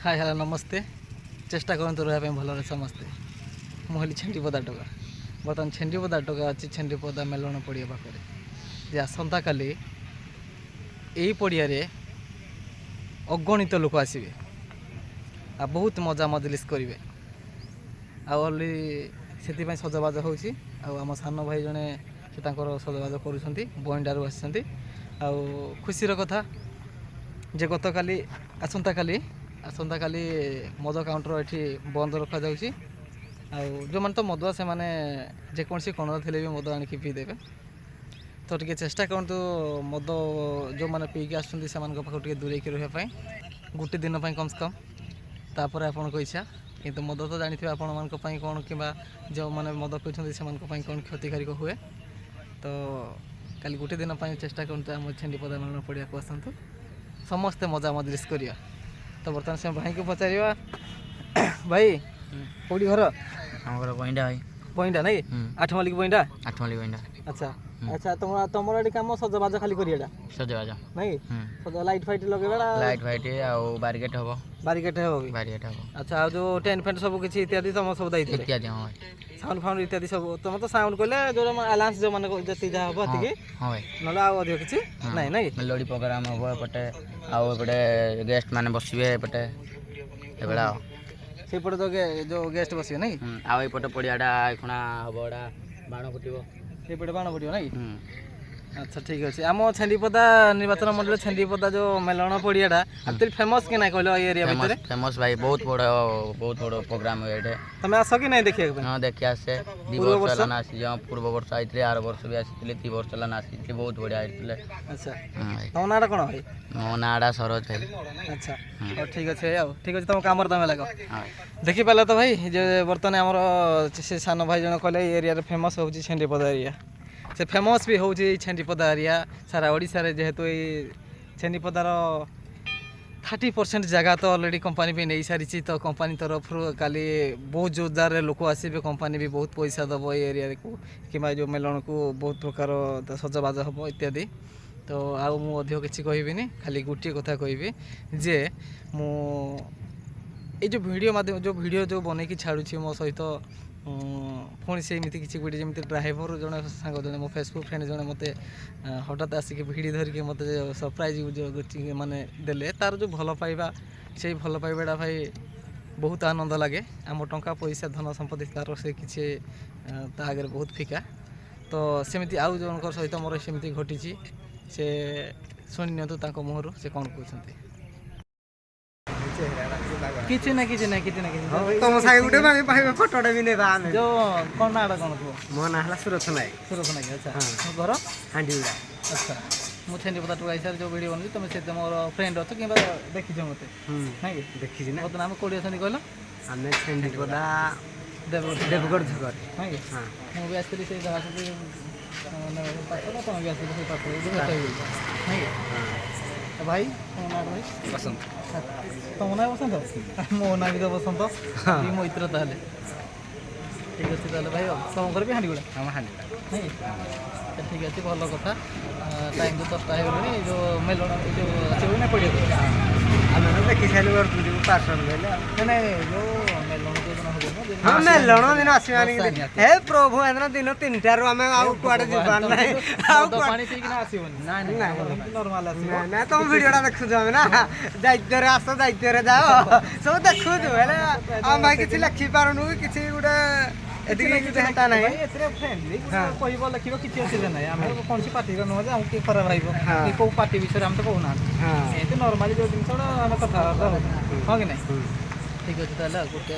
hi hello नमस्ते चेष्टा करते रहा भल समस्ते मुझे छेन्डीपदा टोका बर्तमान छेन्डीपदा टोका अच्छी छेन्डीपदा मेलन पड़िया पाखे जे आसंता काली यही पड़िया अगणित लोक आसवे आ बहुत मजा मजलिस करेंगे आली से सजबाज होम सान भाई जड़े से सजबाज कर बइंडारू आसी खुशीर कथा जे गत काली आसंता काली मद काउंटर ये बंद रखा जाऊँगी जो मैंने तो मदुआ से मैंने जेकोसी कण थे भी मद आणिक पीदेवे तो टे चेष्टा करूँ मद जो मैंने पीक आसके दूरे रही गोटे दिन कम से कम तापर आपण इच्छा किंतु मद तो जानी आपण मान कौन कि जो मैंने मद पीछे से कौन क्षतिकारिक हुए तो कल गोटे दिन चेष्टा करूँ आम छेन्डीपदा मेलन पड़िया को आसतु समस्ते मजा मजलिस करिया तो बर्तमान से भाई को पचार भाई कौटी घर घर बइंडा भाई बइंडा नहीं आठ मालिक बइंडा अच्छा अच्छा तुम ये कम सजबाज खाली करिया सजबाज नहीं सज लाइट फाइट लगे बारिकेट हम बारिकेट हम अच्छा जो टेंट फेंट सब किसी इत्यादि तुम सब दायित्व इत्यादि हाँ साउंड फाउंड इत्यादि सब तुम तो साउंड कहले जो अलाउंस जो माने जति जा हबो तिके हाँ भाई नला आ अधिक किछि नहीं नहीं मेलोडी प्रोग्राम हम एपटे आउटे गेस्ट माने बसिबे एपटे एबेला सेपटे जो गेस्ट बसिबे नहीं आ एपटे पड़ियाडा खुणा हबडा बाण फुटिबो सेपटे बाण फुटिबो नहीं अच्छा ठीक अच्छे आम छेन्डीपदा निर्वाचन मंडल छेन्डीपदा जो मेलन पड़ियाटा एक्चुअली फेमस कि ना कहलो एरिया भितर फेमस भाई बहुत बड़ प्रोग्राम है एटे तमे आस कि नहीं देखिए हां देखि आसे 2 वर्ष लना आसी जो पूर्व वर्ष आइतले आर वर्ष भी आसीतले 3 वर्ष लना आसी बहुत बढ़िया आइतले अच्छा तम नाडा कोन भाई मो नाडा सरोज भाई अच्छा और ठीक अच्छे ठीक अच्छे तुम काम तमे लागो देखि पाला तो भाई जे वर्तमान हमर से सान भाई जन कहले एरिया रे फेमस होउची छेन्डीपदा एरिया से फेमस भी हो छेन्डीपदा एरिया सारा ओडिशा रे जेहेतु ये छेन्डीपदार 30% जगह तो ऑलरेडी कंपनी भी नहीं सारी तो कंपनी तरफ काली बहुत जोरदार लोक आसवे कंपनी भी बहुत पैसा दब ये एरिया को कि जो मेलन को बहुत प्रकार सजबाज हम इत्यादि तो आउ अधिक किसी कहबी खाली गोटे कथा कहि जे मु जो वीडियो माध्यम जो वीडियो जो बनईकी छाड़ुची मो सहित पुणी से एमती किसी गोटे जमी ड्राइवर जड़े सांग जड़े मो फेसबुक फ्रेंड जड़े मत हठात आसिक भिड़ी धरिकी मत सरप्राइज जो माने देले तार जो भल पाइबा से भल पाइबाटा भाई बहुत आनंद लगे आम टंका पैसा धन संपत्ति तार से किसी आगे बहुत फिका तो सेमती आउ जनकर सहित मोर सेमती घटी से शुणी नि मुहर से कौन कहते किछि ना तुम सागे गुटे मागे पाइबे फोटोटे भी नेबा आमे जो कोन नाडा कोन को मो ना हला सुरथ नायक अच्छा मो घर हांडीउडा अच्छा मु छेन्डीपदा टू आइसार जो वीडियो बनली तुम से मोर फ्रेंड अछ किबा देखि छ मते नाही देखि छी ना मत नाम कोडी अछनी कहलो आमे छेन्डीपदा देवगढ़ झगर नाही हां मु भी आस्त्री से जगह से ना पातो तुम भी आस्त्री से पातो नाही भाई तुम ना भाई बसंत तुम ना बसंत मो ना भी तो बसंत ये मैत्र ताले ठीक अच्छे ताले भाई तुम घर भी हांडीगुड़ा हम हांडीगुड़ा नहीं ठीक अच्छे भल कथा टाइम तो 10टा हो जो मेलन जो अच्छे ना पड़िया आमे देखि साइलु और तुझे पार्सल भेले नहीं जो मेलन जो दिन हो हां मेलन दिन आसीवानी हे प्रभु एना दिन 3टा रु आमे आउ कुआडे जीवान नाही आउ पानी पी के ना आसीबनी नहीं नॉर्मल आसीबो ना तुम वीडियोटा देखु जामे ना दायित्व रे आसो दायित्व रे जाओ सब देखु जो हेले हम भाई किछि लखि पारनु किछि गुडे एति किछि हता नाही एतरे फ्रेंडली कहबो लखिबो किछि असले नाही हम कोनसी पार्टी रो न जा हम के खराब भाईबो कि को पार्टी विषय हम तो कहूना एते नॉर्मली जो दिन छोड़ा हम कथा हां कि नहीं ठीक अछि ताला गोटे